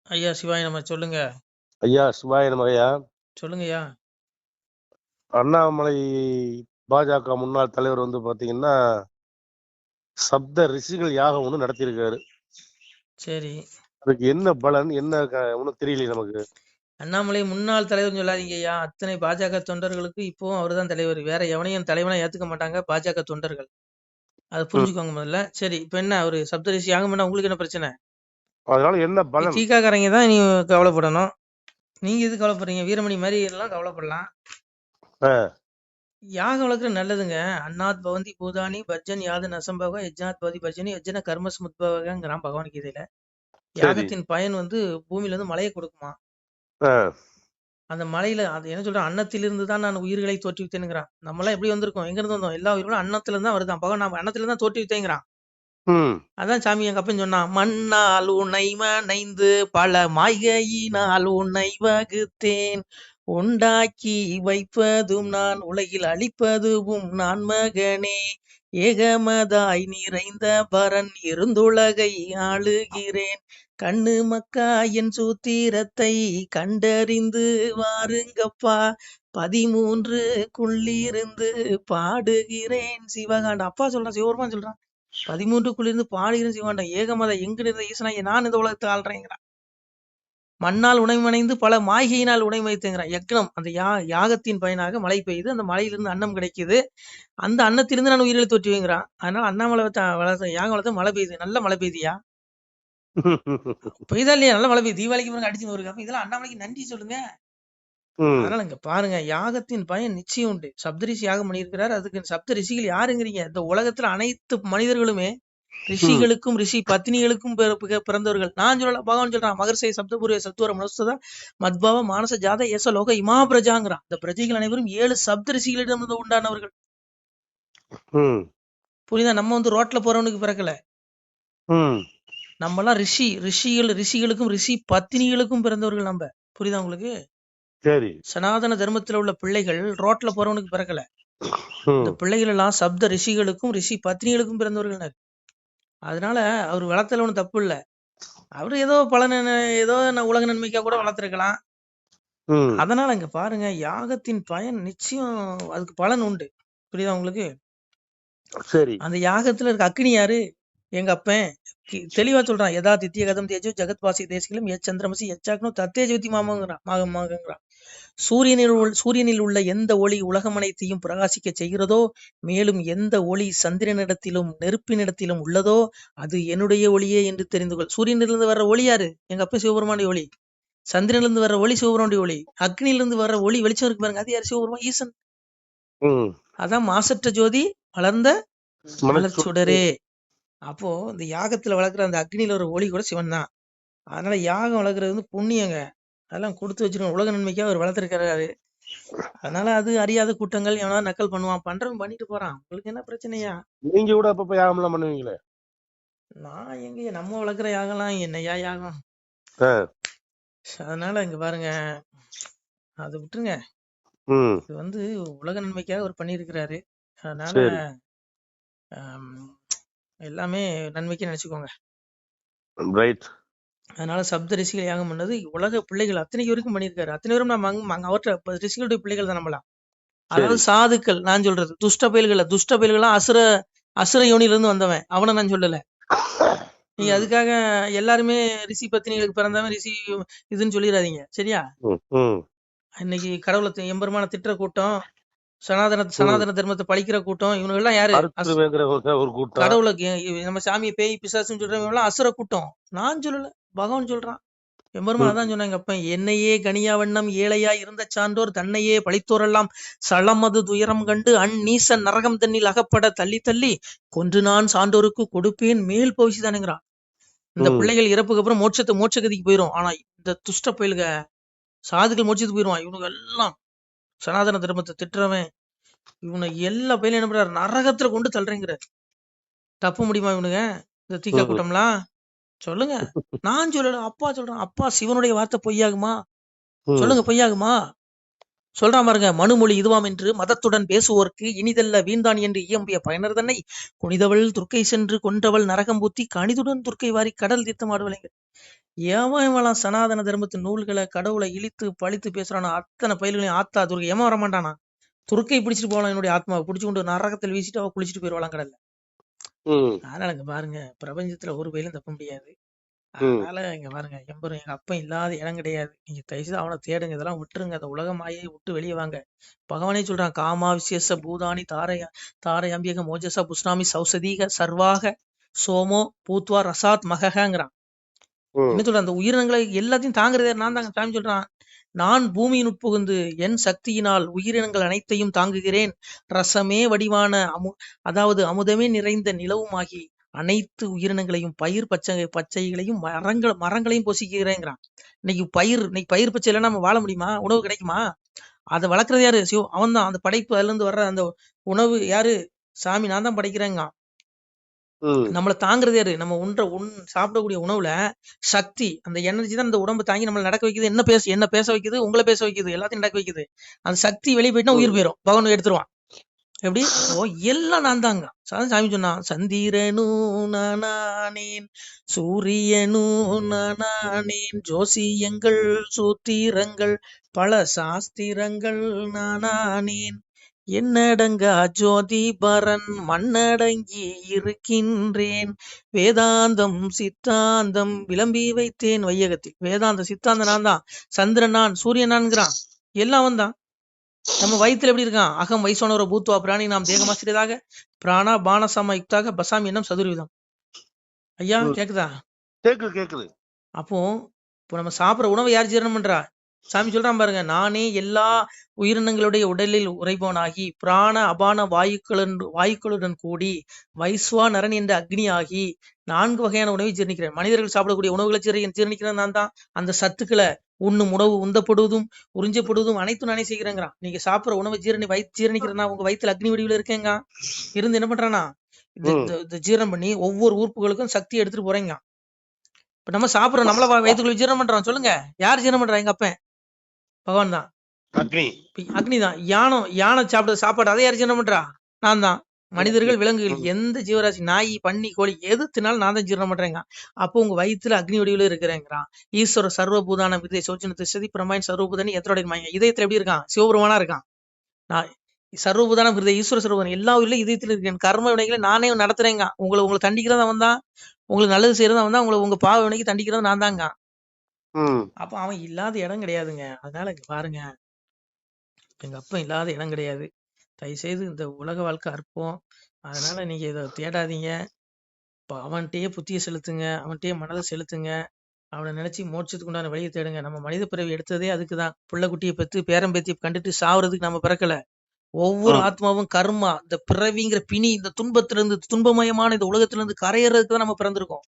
ஐயா சிவாய நம்ம சொல்லுங்க. ஐயா சிவாய நமகையா. சொல்லுங்கய்யா. அண்ணாமலை பாஜக முன்னாள் தலைவர் வந்து பாத்தீங்கன்னா சப்த ரிஷிகள் யாகம் ஒண்ணு நடத்தியிருக்காரு. சரி, அதுக்கு என்ன பலன் என்ன ஒன்னும் தெரியல நமக்கு. அண்ணாமலை முன்னாள் தலைவர்னு சொல்லாதீங்க ஐயா. அத்தனை பாஜக தொண்டர்களுக்கு இப்பவும் அவர்தான் தலைவர். வேற எவனையும் தலைவனா ஏத்துக்க மாட்டாங்க பாஜக தொண்டர்கள். அதை ம். புரிஞ்சுக்கோங்க முதல்ல. சரி, இப்ப என்ன அவரு சப்தரிஷி யாகம் பண்ணா உங்களுக்கு என்ன பிரச்சனை? அதனால என்ன பலன்? திக காரங்க தான் நீ கவலைப்படணும். நீங்க எது கவலைப்படுறீங்க? வீரமணி மாதிரி எல்லாம் கவலைப்படலாம். யாகம் வளர்க்குற நல்லதுங்க. அன்னாத் பவந்தி பூதானி பர்ஜன் யாது நசம்பவ யஜ்ஞாத் பவதி பர்ஜனி யஜ்ன கர்மஸ் முத்பவங்கிறான் பகவான் கீதையில. சரி. யாகத்தின் பயன் வந்து பூமியில இருந்து மழையை கொடுக்குமா. ஆ. அந்த மலையில அது என்ன சொல்றான், அன்னத்திலிருந்து தான் நான் உயிர்களை தோற்றுவித்தேனுங்கிறான். நம்மளாம் எப்படி வந்திருக்கோம்? எங்க இருந்து வந்தோம்? எல்லா உயிர்களும் அன்னத்துல இருந்து தான் வருதான். பகவான் நான் அன்னத்துல இருந்து தான் தோற்றுவித்தேங்கிறான். ம். அதான் சாமி எங்க அப்பன் சொன்னான், மண்ணால் உன்னை மனைந்து பல மாய்கையினால் உன்னை வகுத்தேன், உண்டாக்கி வைப்பதும் நான் உலகில் அழிப்பதும் நான் மகனே, ஏகமதாய் நிறைந்த பரன் இருந்துலகை ஆளுகிறேன், கண்ணு மக்கா என் சூத்திரத்தை கண்டறிந்து வாருங்கப்பா, 13க்குள்ளிருந்து பாடுகிறேன் சிவகாண்டம். அப்பா சொல்றான், சிவபெருமான் சொல்றான், 13க்குள்ளிருந்து பாடுகிறேன் சிவகாண்டம். ஏகமத எங்க இருந்த ஈசனாகிய நான் இந்த உலகத்தை ஆள்றேங்கிறான். மண்ணால் உணைமணைந்து பல மாய்கையினால் உணைமைத்துங்கிறான். யக்னம் அந்த யாகத்தின் பயனாக மழை பெய்யுது. அந்த மழையிலிருந்து அன்னம் கிடைக்குது. அந்த அன்னத்திலிருந்து நான் உயிரிழை தோற்றுவேங்கிறான். அதனால அண்ணாமலை வளர்த்த யாகம் வளர்த்த மழை பெய்யுது. நல்ல மழை பெய்யுதியா? பெய்தா இல்லையா? நல்ல மழை பெய்யுது. தீபாவளிக்கு பிறகு அடிச்சு வருது. அப்ப இதெல்லாம் அண்ணாமலைக்கு நன்றி சொல்லுங்க. அதனால இங்க பாருங்க, யாகத்தின் பயன் நிச்சயம் உண்டு. சப்தரிஷி யாகம் பண்ணியிருக்கிறார். அதுக்கு சப்த ரிஷிகள் யாருங்கிறீங்க? இந்த உலகத்துல அனைத்து மனிதர்களுமே ரிஷிகளுக்கும் ரிஷி பத்னிகளுக்கும் பிறந்தவர்கள். நான் சொல்லல, பகவான் சொல்றான், மகர்ஷை சப்தபூர்வ சத்வர மனசுதா மத்பாவ மானச ஜாத ஏச லோக இமா பிரஜாங்கிறான். இந்த பிரஜைகள் அனைவரும் 7 சப்த ரிஷிகளிடம் உண்டானவர்கள். புரியுதா? நம்ம வந்து ரோட்ல போறவனுக்கு பிறக்கல. நம்ம எல்லாம் ரிஷிகளுக்கும் ரிஷி பத்தினிகளுக்கும் பிறந்தவர்கள் நம்ம. புரியுதா உங்களுக்கு? சரி. சனாதன தர்மத்துல உள்ள பிள்ளைகள் ரோட்ல போறவனுக்கு பிறக்கல. இந்த பிள்ளைகள் எல்லாம் சப்த ரிஷிகளுக்கும் ரிஷி பத்னிகளுக்கும் பிறந்தவர்கள். அதனால அவர் வளர்த்தல ஒன்றும் தப்பு இல்லை. அவரு ஏதோ ஏதோ உலக நன்மைக்கா கூட வளர்த்திருக்கலாம். அதனால இங்க பாருங்க, யாகத்தின் பயன் நிச்சயம், அதுக்கு பலன் உண்டு. புரியுதா உங்களுக்கு? சரி. அந்த யாகத்துல இருக்க அக்னி யாரு? எங்க அப்பன் தெளிவா சொல்றான், யதா தித்திய கதம் தேஜோ ஜெகத் வாசி தேசிகளும் சந்திரமசி எச்சாக்கணும் தத்தேஜோதி மாமங்கிறான். சூரியனில் உள்ள எந்த ஒளி உலகம் அனைத்தையும் பிரகாசிக்க செய்கிறதோ, மேலும் எந்த ஒளி சந்திரனிடத்திலும் நெருப்பினிடத்திலும் உள்ளதோ அது என்னுடைய ஒளியே என்று தெரிந்து கொள். சூரியனிலிருந்து வர்ற ஒளி யாரு? எங்க அப்ப சிவபெருமானுடைய ஒளி. சந்திரனிலிருந்து வர்ற ஒளி சிவபெருமானுடைய ஒளி. அக்னியிலிருந்து வர்ற ஒளி வெளிச்சம் இருக்கு பாருங்க, அது யாரு? சிவபெருமான் ஈசன். அதான் மாசற்ற ஜோதி வளர்ந்த மலர்ச்சுடரே. அப்போ இந்த யாகத்துல வளர்க்குற அந்த அக்னியில ஒரு ஒளி கூட சிவன் தான். அதனால யாகம் வளர்க்குறது வந்து புண்ணியங்க. அதெல்லாம் கொடுத்து வச்சிருக்கோம். உலக நன்மைக்காக அவர் வளர்த்துருக்கிறாரு. அதனால அது அறியாத கூட்டங்கள் எவனா நக்கல் பண்ணுவான், பண்றவன் பண்ணிட்டு போறான். உங்களுக்கு என்ன பிரச்சனையா? நீங்க கூட அப்பப்ப யாகம் எல்லாம் பண்ணுவீங்களே? நான் எங்க நம்ம வளர்க்குற யாகம்லாம் என்னையா யாகம்? அதனால இங்க பாருங்க, அது விட்டுருங்க. இது வந்து உலக நன்மைக்காக அவர் பண்ணியிருக்கிறாரு. அதனால எல்லாமே நன்மைக்கு நினைச்சுக்கோங்க. அதனால சப்த ரிஷிகள் யாகம் பண்ணது உலக பிள்ளைகள் அத்தனை வரைக்கும் பண்ணியிருக்காரு. அத்தனை பேரும் நம்ம அவர்கிட்ட ரிஷிகளுடைய பிள்ளைகள் தான் நம்மளாம். அதாவது சாதுக்கள். நான் சொல்றது துஷ்ட பயல்கள்லாம் அசுர யோனிலிருந்து வந்தவன், அவனை நான் சொல்லல. நீங்க அதுக்காக எல்லாருமே ரிஷி பத்தினிகளுக்கு பிறந்தவன் ரிஷி இதுன்னு சொல்லிடாதீங்க, சரியா? இன்னைக்கு கடவுளை எம்பெருமான திட்டுற கூட்டம், சனாதன தர்மத்தை பழிக்கிற கூட்டம், இவங்க எல்லாம் யாரு? கடவுளுக்கு நம்ம சாமியை பேய் பிசாசுன்னு சொல்றவங்க எல்லாம் அசுர கூட்டம். நான் சொல்லல, பகவான் சொல்றான். எம்பெருமான் அதான் சொன்னாங்க, அப்ப என்னையே கனியா வண்ணம் ஏழையா இருந்த சான்றோர் தன்னையே பழித்தோரெல்லாம் சளமது துயரம் கண்டு அந்நீசன் நரகம் தண்ணில் அகப்பட தள்ளி தள்ளி கொன்று நான் சான்றோருக்கு கொடுப்பேன் மேல் பவிச்சு தானுங்கிறான். இந்த பிள்ளைகள் இறப்புக்கு அப்புறம் மோட்சகதிக்கு போயிரும். ஆனா இந்த துஷ்ட பயில்க சாதுக்கள் மோட்சத்துக்கு போயிருவான். இவனுக்கு எல்லாம் சனாதன தர்மத்தை திட்டுறவன் இவனை எல்லா பயிலும் என்ன பண்றாரு? நரகத்துல கொண்டு தள்ளுறேங்கிறார். தப்ப முடியுமா இவனுங்க இந்த தீக்கா கூட்டம்லாம்? சொல்லுங்க. நான் சொல்லல, அப்பா சொல்றான். அப்பா சிவனுடைய வார்த்தை பொய்யாகுமா? சொல்லுங்க, பொய்யாகுமா? சொல்றான் பாருங்க, மனுமொழி இதுவாம் என்று மதத்துடன் பேசுவோர்க்கு இனிதல்ல வீண்தான் என்று இயம்பிய பயனர் தன்னை குனிதவள் துர்க்கை சென்று கொன்றவள் நரகம் பூத்தி கணிதுடன் துர்க்கை வாரி கடல் தீர்த்தமாடுவலைங்க. எவன் சனாதன தர்மத்தின் நூல்களை கடவுளை இழித்து பழித்து பேசுறானோ அத்தனை பயிர்களையும் ஆத்தா துர்க்கை ஏமா வரமாட்டானா? துர்க்கை பிடிச்சிட்டு போகலாம், என்னுடைய ஆத்மாவை பிடிச்சு கொண்டு நரகத்தில் வீசிட்டு அவ குளிச்சுட்டு போயிடுவாளாம் கடல்ல. அதனால இங்க பாருங்க, பிரபஞ்சத்துல ஒரு பயிலும் தப்ப முடியாது. அதனால இங்க பாருங்க, எம்பரும் எங்க அப்பன் இல்லாத இடம் கிடையாது. நீங்க தயவுசெய்து அவனை தேடுங்க, இதெல்லாம் விட்டுருங்க. அந்த உலக மாயை விட்டு வெளியே வாங்க. பகவானே சொல்றான், காமா விசேஷ பூதானி தாரை அம்பியக மோஜசா புஷ்ணாமி சௌசதீக சர்வாக சோமோ பூத்வா ரசாத் மகங்கிறான். என்ன சொல்றான், அந்த உயிரினங்களை எல்லாத்தையும் தாங்குறதே நான் தாங்க. சாமி சொல்றான், நான் பூமியின் உட்புகுந்து என் சக்தியினால் உயிரினங்கள் அனைத்தையும் தாங்குகிறேன். ரசமே வடிவான அதாவது அமுதமே நிறைந்த நிலவுமாகி அனைத்து உயிரினங்களையும் பயிர் பச்சைகளையும் மரங்களையும் பொசிக்கிறேங்கிறான். இன்னைக்கு பயிர் பச்சை இல்லைன்னா நம்ம வாழ முடியுமா? உணவு கிடைக்குமா? அதை வளர்க்கறது யாரு? சிவ அவன் தான். அந்த படைப்பு, அதுல இருந்து வர்ற அந்த உணவு யாரு? சாமி நான் தான் படைக்கிறேங்க. நம்மளை தாங்குறது யாரு? நம்ம சாப்பிடக்கூடிய உணவுல சக்தி, அந்த எனர்ஜி தான் அந்த உடம்பு தாங்கி நம்மளை நடக்க வைக்குது. என்ன பேச வைக்குது? உங்களை பேச வைக்குது, எல்லாத்தையும் நடக்க வைக்குது. அந்த சக்தி வெளியே போயிட்டா உயிர் போயிடும், பகவான் எடுத்துருவான். எப்படி? எல்லாம் நான் தாங்க. சாமி சொன்னான், சந்திரனும் நானேன், சூரியனும் நானேன், ஜோசியங்கள் சூத்திரங்கள் பல சாஸ்திரங்கள் நானேன், என்னடங்கா ஜோதி பரன் மண்ணடங்கி இருக்கின்றேன், வேதாந்தம் சித்தாந்தம் விளம்பி வைத்தேன் வையகத்தில். வேதாந்த சித்தாந்தம் நான் தான், சந்திரன் நான், சூரியன் நான்கிறான், எல்லாம் வந்தான். நம்ம வயிற்றுல எப்படி இருக்கான்? அகம் வைசோனோர பூத்வா பிராணி நாம் தேகமாசிரியதாக பிராணா பானசம யுக்தாக பசாமி எண்ணம் சதுர்விதம். ஐயா கேக்குதா? கேக்குது. அப்போ இப்போ நம்ம சாப்பிட்ற உணவை யார் ஜீரணம் பண்றா? சாமி சொல்றான் பாருங்க, நானே எல்லா உயிரினங்களுடைய உடலில் உறைபவனாகி பிராண அபான வாயுக்களுடன் கூடி வைஸ்வா நரன் என்ற அக்னி ஆகி 4 வகையான உணவை ஜீரணிக்கிறேன். மனிதர்கள் சாப்பிடக்கூடிய உணவுகளை ஜீரணிக்கிறது நான் தான். அந்த சத்துக்களை உண்ணும் உணவு உந்தப்படுவதும் உறிஞ்சப்படுவதும் அனைத்தும் நானே செய்கிறேங்கிறான். நீங்க சாப்பிட்ற உணவை ஜீரணிக்கிறேன்னா உங்க வயிற்றுல அக்னி வடிவில் இருக்கேங்க. இருந்து என்ன பண்றானா, இந்த ஜீரணம் பண்ணி ஒவ்வொரு உறுப்புகளுக்கும் சக்தி எடுத்துட்டு போறேங்க. இப்ப நம்ம சாப்பிடுறோம், நம்மள வயிற்றுக்குள்ள ஜீரணம் பண்றோம். சொல்லுங்க, யார் ஜீரணம் பண்றா? எங்க அப்பன் பகவான் தான், அக்னி தான். யானை சாப்பிடுற சாப்பாடு அதை யார் ஜீரணம் பண்றா? நான் தான். மனிதர்கள், விலங்குகள், எந்த ஜீவராசி, நாய், பன்னி, கோழி எது தினாலும் நான் தான் ஜீரணம் பண்றேங்க. அப்போ உங்க வயிற்றுல அக்னி வடிவில் இருக்கிறேங்கிறான். ஈஸ்வர சர்வபூதான விதை சோச்சன திசதி பிரமாயின் சர்வபூதானி எத்தோடைய மாய. இதயத்துல எப்படி இருக்கான்? சிவபெருமானா இருக்கான். நான் சர்வபூதான விருதை ஈஸ்வர சர்வபூதான எல்லா உயிரிலும் இதயத்துல இருக்கேன். கர்ம வினைகளை நானே நடத்துறேங்க. உங்களை தண்டிக்கிறதா வந்தா, உங்களுக்கு நல்லது செய்யறதா வந்தா, உங்க பாவ வினைக்கு தண்டிக்கிறது நான் தாங்க. அப்ப அவன் இல்லாத இடம் கிடையாதுங்க. அதனால பாருங்க, எங்க அப்பன் இல்லாத இடம் கிடையாது. தயவு செய்து இந்த உலக வாழ்க்கை அற்பம். அதனால நீங்க இதை தேடாதீங்க. அவன்கிட்டயே புத்தியை செலுத்துங்க, அவன்கிட்டயே மனதை செலுத்துங்க. அவனை நினைச்சு மோட்சத்துக்கு உண்டான வழியை தேடுங்க. நம்ம மனித பிறவி எடுத்ததே அதுக்குதான். புள்ள குட்டியை பெற்று பேரம்பேத்தியை கண்டுட்டு சாவறதுக்கு நம்ம பிறக்கல. ஒவ்வொரு ஆத்மாவும் கர்மா, இந்த பிறவிங்கிற பிணி, இந்த துன்பத்திலிருந்து, துன்பமயமான இந்த உலகத்திலிருந்து கரையறதுக்கு தான் நம்ம பிறந்திருக்கோம்.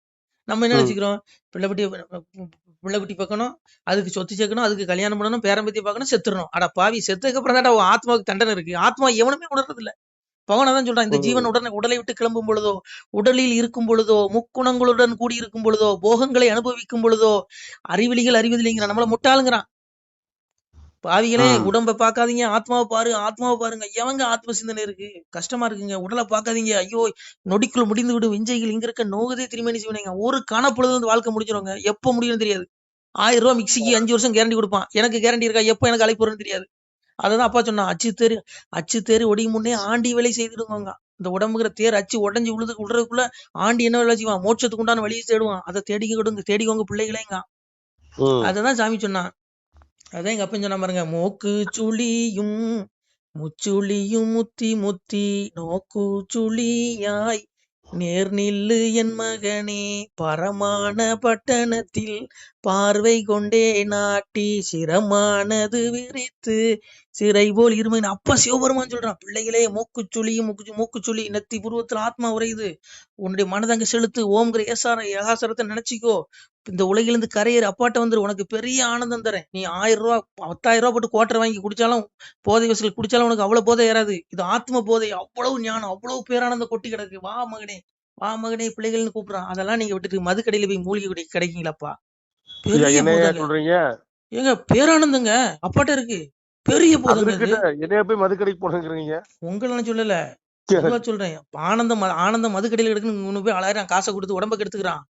நம்ம என்ன நினைச்சுக்கிறோம்? பிள்ளை குட்டி பார்க்கணும், அதுக்கு சொத்து சேர்க்கணும், அதுக்கு கல்யாணம் பண்ணணும், பேரம்பத்தி பார்க்கணும், செத்துடணும். அட பாவி, செத்துக்கு அப்புறம் தான் ஆத்மாவுக்கு தண்டனை இருக்கு. ஆத்மா எவனுமே உணர்றது இல்ல. பகவான் சொல்றான், இந்த ஜீவன் உடலை விட்டு கிளம்பும் பொழுதோ, உடலில் இருக்கும் பொழுதோ, முக்குணங்களுடன் கூடி இருக்கும் பொழுதோ, போகங்களை அனுபவிக்கும் பொழுதோ அறிவிலிகள் அறிவதில்லைங்கிறான். நம்மள முட்டாளுங்கிறான். பாவிகளே, உடம்பை பார்க்காதீங்க, ஆத்மாவை பாருங்க. எவங்க ஆத்ம சிந்தனை இருக்கு? கஷ்டமா இருக்குங்க. உடலை பார்க்காதீங்க, ஐயோ நொடிக்குள் முடிந்து விடும் விஞ்சைகள் இங்க இருக்க நோகதே திருமணி செய்வீங்க. ஒரு கணப்பொழுது வந்து வாழ்க்கை முடிஞ்சிருங்க. எப்ப முடியும்னு தெரியாது. 1000 ரூபாய் மிக்சிக்கு 5 வருஷம் கேரண்டி கொடுப்பான். எனக்கு கேரண்டி இருக்கா? எப்ப எனக்கு அழைப்பு வரும்னு தெரியாது. அததான் அப்பா சொன்னா, அச்சு தேரு ஒடியும் முன்னே ஆண்டி வேலை செய்திடுவாங்க. இந்த உடம்புங்கிற தேர் அச்சு உடஞ்சி விடுறதுக்குள்ள ஆண்டி என்ன வேலை செய்வான்? மோட்சத்துக்கு உண்டான வழியை தேடுவான். அதை தேடிக்கோங்க பிள்ளைகளேங்க. அததான் சாமி சொன்னான். அதான் எங்க அப்பன் சொன்ன பாருங்க, மூக்கு சுழியும் முச்சுளியும் முத்தி நோக்கு சுழியாய் நேர் நில்லு என் மகனே, பரமான பட்டணத்தில் பார்வை கொண்டே நாட்டி சிரமானது விரித்து சிறை போல் இருமை. அப்பா சிவபெருமான் சொல்றான், பிள்ளைகளே மூக்குச்சுளி நெத்தி புருவத்தில் ஆத்மா உரையுது, உன்னுடைய மனதங்க செலுத்து, ஓம்கிற ஏகாசரத்தை நினைச்சிக்கோ, இந்த உலகிலிருந்து கரையேறு, அப்பாட்ட வந்துரு, உனக்கு பெரிய ஆனந்தம் தரேன். நீ 1000 ரூபா 10,000 ரூபா போட்டு கோட்டரை வாங்கி குடிச்சாலும், போதை வசூல் குடிச்சாலும் உனக்கு அவ்வளவு போதை ஏறாது. இது ஆத்ம போதை, அவ்வளவு ஞானம், அவ்வளவு பேரானந்தம் கொட்டி கிடக்கு. வா மகனே பிள்ளைகள்னு கூப்பிடுறான். அதெல்லாம் நீங்க விட்டுட்டு மது கடையில போய் மூலிகை கிடைக்கீங்களாப்பா? பெரிய போதை. ஏங்க பேரானந்தங்க அப்பாட்ட இருக்கு. பெரிய போதுங்க அது. அதுக்கிட்ட என்னைய போய் மதுக்கடைக்கு போனேங்கிறீங்க. உங்கள நான் சொல்லல. பொதுவா சொல்றேன். ஆனந்தம் மதுக்கடையில இருக்குன்னு இவனு போய் 1000 காசை கொடுத்து உடம்ப கெடுத்துக்கிறான்.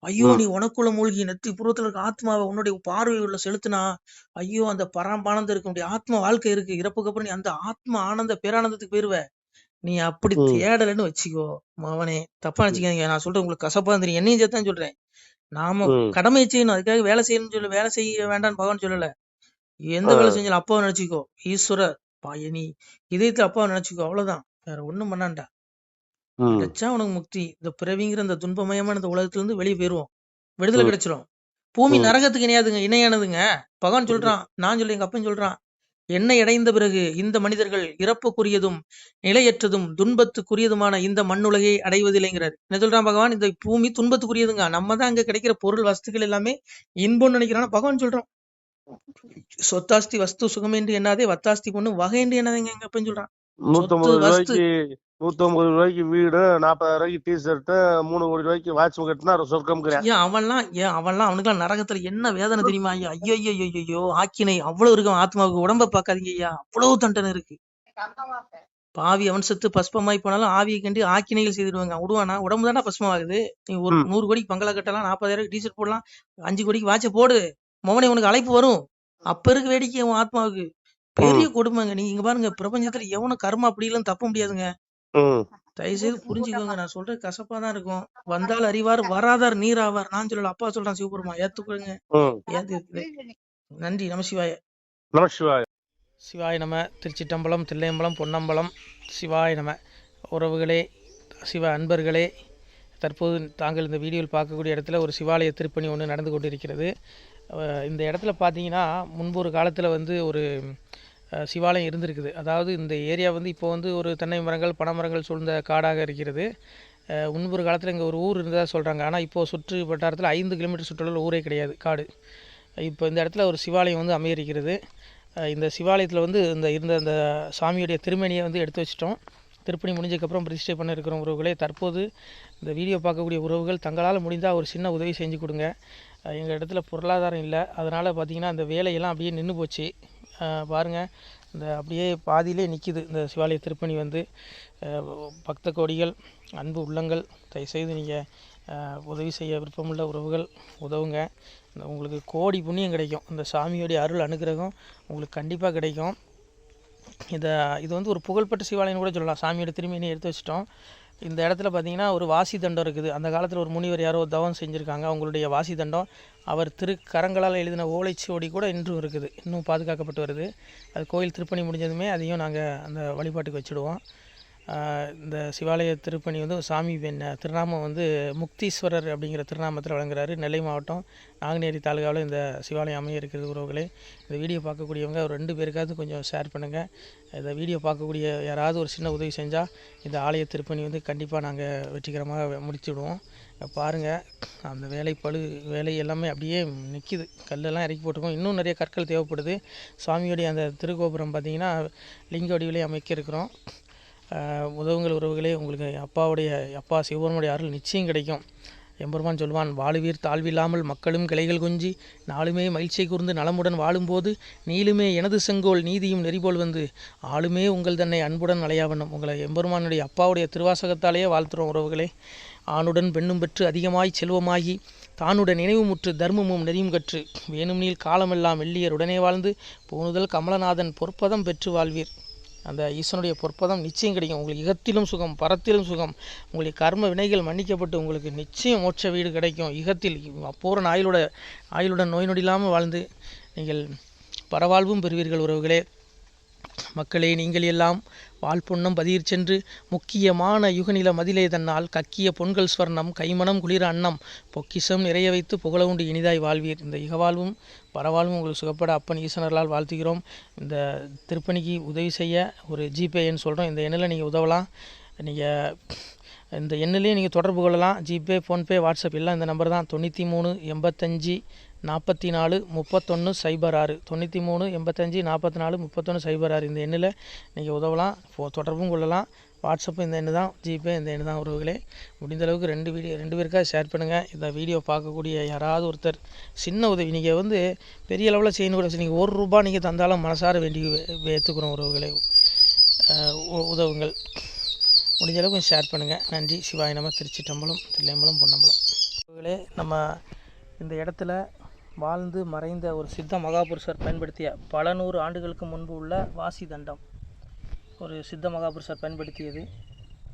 ஐயோ நீ உனக்குள்ள மூழ்கி நெத்தி புறத்துல இருக்க ஆத்மாவை உன்னுடைய பார்வை உள்ள செலுத்தினா, ஐயோ அந்த பரமானந்தம் இருக்க முடியும். ஆத்ம வாழ்க்கை இருக்கு. இறப்புக்கு அப்புறம் நீ அந்த ஆத்ம ஆனந்த பேரானந்தத்துக்கு போயிருவ. நீ அப்படி தேடலன்னு வச்சுக்கோ மவனே. தப்பா நினைச்சுக்காதீங்க. நான் சொல்றேன் உங்களுக்கு கசப்பா தெரியும். என்னையும் சேர்த்தான் சொல்றேன். நாம கடமை செய்யணும். அதுக்காக வேலை செய்யணும்னு சொல்ல, வேலை செய்ய வேண்டாம்னு பகவான் சொல்லல. எந்த வேலை செஞ்சாலும் அப்பாவை நினைச்சுக்கோ. ஈஸ்வரர் நீ இதயத்துல அப்பாவை நினைச்சுக்கோ. அவ்வளவுதான். வேற ஒண்ணும் பண்ணாண்டா. கிடைச்சா உனக்கு முக்தி. இந்த பிறவிங்கிற இந்த துன்பமயமான இந்த உலகத்துல இருந்து வெளியே போயிருவோம். விடுதலை கிடைச்சிரும். பூமி நரகத்துக்கு இணையானதுங்க. பகவான் சொல்றான். நான் சொல்ல எங்க அப்பன் சொல்றான். என்னை அடைந்த பிறகு இந்த மனிதர்கள் இறப்புக்குரியதும் நிலையற்றதும் துன்பத்துக்குரியதுமான இந்த மண்ணுலகை அடைவதில்லைங்கிறார். என்ன சொல்றான் பகவான்? இந்த பூமி துன்பத்துக்குரியதுங்க. நம்ம தான் அங்க கிடைக்கிற பொருள் வஸ்துக்கள் எல்லாமே இன்பம்னு நினைக்கிறான் பகவான் சொல்றான். சொத்தாஸ்தி வஸ்து சுகமேன்று என்னாதே வத்தாஸ்தி பொண்ணு வகைன்று என்னதுங்க எங்க அப்பன்னு சொல்றான். 150 ரூபாய்க்கு வீடு, 40,000 ரூபாய்க்கு டிஷர்ட், 3 கோடி ரூபாய்க்கு வாட்ச் கட்டினா சொர்க்கம். அவன்லாம் அவனுக்கு நரகத்துல என்ன வேதனை தெரியுமா ஐயா? ஐயோ ஆக்கினை அவ்வளவு இருக்கு. ஆத்மாவுக்கு உடம்ப பாக்காதீங்க ஐயா. அவ்வளவு தண்டனை இருக்கு. பாவி அவன் செத்து பஸ்பமாய் போனாலும் ஆவியை கண்டு ஆக்கினைகள் செய்திருவாங்க. விடுவானா? உடம்பு தானே பஸ்பமாகுது. நீ ஒரு 100 கோடிக்கு பங்களா கட்டலாம், 40,000 டிஷர்ட் போடலாம், 5 கோடிக்கு வாட்ச போடு. மோகனே உனக்கு அழைப்பு வரும். அப்ப இருக்கு வேடிக்கை உன் ஆத்மாவுக்கு. பெரிய கொடுமைங்க. நீங்க இங்க பாருங்க, பிரபஞ்சத்துல எவனும் கர்மா அப்படி இல்லைன்னு தப்ப முடியாதுங்க. தயவுசெய்து புரிஞ்சுக்கோங்க. நான் சொல்றது கசப்பா தான் இருக்கும். வந்தால் அறிவார், வராதார் நீர் ஆவார். நான் சொல்லல, அப்பா சொல்றான். சிவபெருமா ஏத்துக்கோங்க. நன்றி. நமசிவாய. நமசிவாய. சிவாய நம. திருச்சிட்டம்பலம், தில்லையம்பலம், பொன்னம்பலம். சிவாய நம. உறவுகளே, சிவ அன்பர்களே, தற்போது தாங்கள் இந்த வீடியோவில் பார்க்கக்கூடிய இடத்துல ஒரு சிவாலய திருப்பணி ஒன்று நடந்து கொண்டிருக்கிறது. இந்த இடத்துல பார்த்தீங்கன்னா முன்பு ஒரு காலத்தில் வந்து ஒரு சிவாலயம் இருந்திருக்குது. அதாவது இந்த ஏரியா வந்து இப்போ வந்து ஒரு தென்னை மரங்கள், பனைமரங்கள் சூழ்ந்த காடாக இருக்கிறது. முன்பு ஒரு காலத்தில் இங்கே ஒரு ஊர் இருந்ததாக சொல்கிறாங்க. ஆனால் இப்போது சுற்று வட்டாரத்தில் 5 கிலோமீட்டர் சுற்றுலாவில் ஊரே கிடையாது, காடு. இப்போ இந்த இடத்துல ஒரு சிவாலயம் வந்து அமையிருக்கிறது. இந்த சிவாலயத்தில் வந்து இருந்த அந்த சாமியுடைய திருமணியை வந்து எடுத்து வச்சிட்டோம். திருப்பணி முடிஞ்சதுக்கப்புறம் பிரதிஷ்டை பண்ண இருக்கிற உறவுகளே, தற்போது இந்த வீடியோ பார்க்கக்கூடிய உறவுகள் தங்களால் முடிந்தால் ஒரு சின்ன உதவி செஞ்சு கொடுங்க. எங்கள் இடத்துல பொருளாதாரம் இல்லை. அதனால் பார்த்திங்கன்னா அந்த வேலையெல்லாம் அப்படியே நின்று போச்சு. பாருங்கள், இந்த அப்படியே பாதியிலே நிற்கிது இந்த சிவாலய திருப்பணி வந்து. பக்த கோடிகள், அன்பு உள்ளங்கள், தயவுசெய்து நீங்கள் உதவி செய்ய விருப்பமுள்ள உறவுகள் உதவுங்க. உங்களுக்கு கோடி புண்ணியம் கிடைக்கும். இந்த சாமியோடைய அருள் அனுகிரகம் உங்களுக்கு கண்டிப்பாக கிடைக்கும். இது வந்து ஒரு புகழ்பெற்ற சிவாலயம்னு கூட சொல்லலாம். சாமியோட திருமணியை எடுத்து வச்சிட்டோம். இந்த இடத்துல பார்த்திங்கன்னா ஒரு வாசி தண்டம் இருக்குது. அந்த காலத்தில் ஒரு முனிவர் யாரோ தவம் செஞ்சுருக்காங்க. அவங்களுடைய வாசி தண்டம் அவர் திருக்கரங்களால் எழுதின ஓலைச்சுவடி கூட இன்றும் இருக்குது, இன்னும் பாதுகாக்கப்பட்டு வருது. அது கோயில் திருப்பணி முடிஞ்சதுமே அதையும் நாங்கள் அந்த வழிபாட்டுக்கு வச்சுடுவோம். இந்த சிவாலய திருப்பணி வந்து சாமி திருநாமம் வந்து முக்தீஸ்வரர் அப்படிங்கிற திருநாமத்தில் வழங்குறாரு. நெல்லை மாவட்டம் நாங்குநேரி தாலுகாவில் இந்த சிவாலயம் அமைய இருக்கிறது. உறவுகளே, இந்த வீடியோ பார்க்கக்கூடியவங்க ஒரு 2 பேருக்காவது கொஞ்சம் ஷேர் பண்ணுங்கள். இந்த வீடியோ பார்க்கக்கூடிய யாராவது ஒரு சின்ன உதவி செஞ்சால் இந்த ஆலய திருப்பணி வந்து கண்டிப்பாக நாங்கள் வெற்றிகரமாக முடிச்சுடுவோம். பாருங்கள், அந்த வேலை எல்லாமே அப்படியே நிற்கிது. கல்லெல்லாம் இறக்கி போட்டிருக்கோம். இன்னும் நிறைய கற்கள் தேவைப்படுது. சுவாமியோடைய அந்த திருக்கோபுரம் பார்த்திங்கன்னா லிங்க வடிவிலே அமைக்க இருக்கிறோம். உதவுங்கள் உறவுகளே. உங்களுக்கு அப்பா சிவபெருமானுடைய அருள் நிச்சயம் கிடைக்கும். எம்பெருமான் சொல்வான், வாழுவீர் தாழ்வில்லாமல் மக்களும் கிளைகள் கொஞ்சி நாளுமே மகிழ்ச்சியை கூர்ந்து நலமுடன் வாழும்போது நீளுமே எனது செங்கோல் நீதியும் நெறிபோல் வந்து ஆளுமே உங்கள் தன்னை அன்புடன் அலையாவண்ணம். உங்களை எம்பெருமானுடைய அப்பாவுடைய திருவாசகத்தாலேயே வாழ்த்துறோம் உறவுகளே. ஆணுடன் பெண்ணும் பெற்று அதிகமாய் செல்வமாகி தானுடன் நினைவுமுற்று தர்மமும் நெறியும் கற்று வேணும் நீள் காலமெல்லாம் வெள்ளியர் உடனே வாழ்ந்து போனுதல் கமலநாதன் பொற்பதம் பெற்று வாழ்வீர். அந்த ஈசனுடைய பொற்பதம் நிச்சயம் கிடைக்கும். உங்களுக்கு இகத்திலும் சுகம், பரத்திலும் சுகம். உங்களுடைய கர்ம வினைகள் மன்னிக்கப்பட்டு உங்களுக்கு நிச்சயம் மோட்ச வீடு கிடைக்கும். இகத்தில் பூரண ஆயுளுடன் நோய் நொடி இல்லாமல் வாழ்ந்து நீங்கள் பரவாழ்வும் பெறுவீர்கள் உறவுகளே. மக்களே, நீங்கள் எல்லாம் வாழ்பொன்னம் பதியிற் சென்று முக்கியமான யுகநில மதிலே தன்னால் கக்கிய பொன்கள் ஸ்வர்ணம் கைமணம் குளிர அன்னம் பொக்கிஷம் நிறைய வைத்து புகழ உண்டு இனிதாய் வாழ்வீர். இந்த இகவாழ்வும் பரவாழ்வும் உங்களுக்கு சுகப்பட அப்பன் ஈசனர்களால் வாழ்த்துகிறோம். இந்த திருப்பணிக்கு உதவி செய்ய ஒரு ஜிபே எண் சொல்கிறோம். இந்த எண்ணில் நீங்கள் உதவலாம். நீங்கள் இந்த எண்ணிலே நீங்கள் தொடர்பு கொள்ளலாம். ஜிபே, ஃபோன்பே, வாட்ஸ்அப் எல்லாம் இந்த நம்பர் தான். 93 85 44 31 06 93 85 44 31 06. இந்த எண்ணில் நீங்கள் உதவலாம், தொடர்பும் கொள்ளலாம். வாட்ஸ்அப்பு இந்த எண்ணு தான், ஜிபே இந்த எண்ணு தான் உறவுகளே. முடிந்த அளவுக்கு 2 பேருக்காக ஷேர் பண்ணுங்கள். இந்த வீடியோ பார்க்கக்கூடிய யாராவது ஒருத்தர் சின்ன உதவி, நீங்கள் வந்து பெரிய அளவில் செய்யணும் கூட, நீங்கள் ₹1 நீங்கள் தந்தாலும் மனசார வேண்டி ஏற்றுக்கிறோம் உறவுகளே. உதவுங்கள். முடிஞ்ச அளவுக்கு ஷேர் பண்ணுங்கள். நன்றி. சிவாய நம. திருச்சிற்றம்பலம், தில்லையம்பலம், பொன்னம்பலம். உறவுகளே, நம்ம இந்த இடத்துல வாழ்ந்து மறைந்த ஒரு சித்த மகாபுருஷர் பயன்படுத்திய பல 100 ஆண்டுகளுக்கு முன்பு உள்ள வாசி தண்டம் ஒரு சித்த மகாபுருஷர் பயன்படுத்தியது.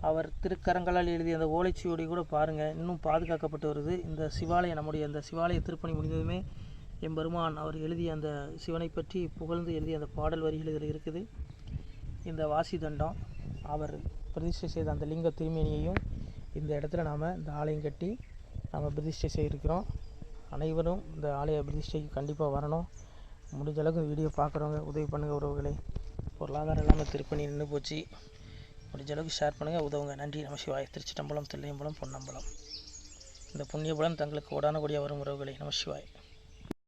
அவர் திருக்கரங்களால் எழுதிய அந்த ஓலைச்சுவடி கூட பாருங்கள், இன்னும் பாதுகாக்கப்பட்டு வருது. இந்த சிவாலயம், நம்முடைய இந்த சிவாலய திருப்பணி முடிந்ததுமே எம்பெருமான் அவர் எழுதிய அந்த சிவனை பற்றி புகழ்ந்து எழுதிய அந்த பாடல் வரிகள் இதில் இருக்குது. இந்த வாசி தண்டம் அவர் பிரதிஷ்டை செய்த அந்த லிங்க திருமேனியையும் இந்த இடத்துல நாம் இந்த ஆலயம் கட்டி நாம் பிரதிஷ்டை செய்திருக்கிறோம். அனைவரும் இந்த ஆலய பிரதிஷ்டைக்கு கண்டிப்பாக வரணும். முடிஞ்ச அளவுக்கு வீடியோ பார்க்குறவங்க உதவி பண்ணுங்கள் உறவுகளை. பொருளாதாரம் இல்லாமல் திருப்பணி நின்று போச்சு. முடிஞ்ச அளவுக்கு ஷேர் பண்ணுங்கள், உதவுங்க. நன்றி. நம சிவாய. திருச்சிற்றம்பலம், தில்லையம்பலம், பொன்னம்பலம். இந்த புண்ணிய பலன் தங்களுக்கு கோடான கோடியாக வரும் உறவுகளை. நம சிவாய்.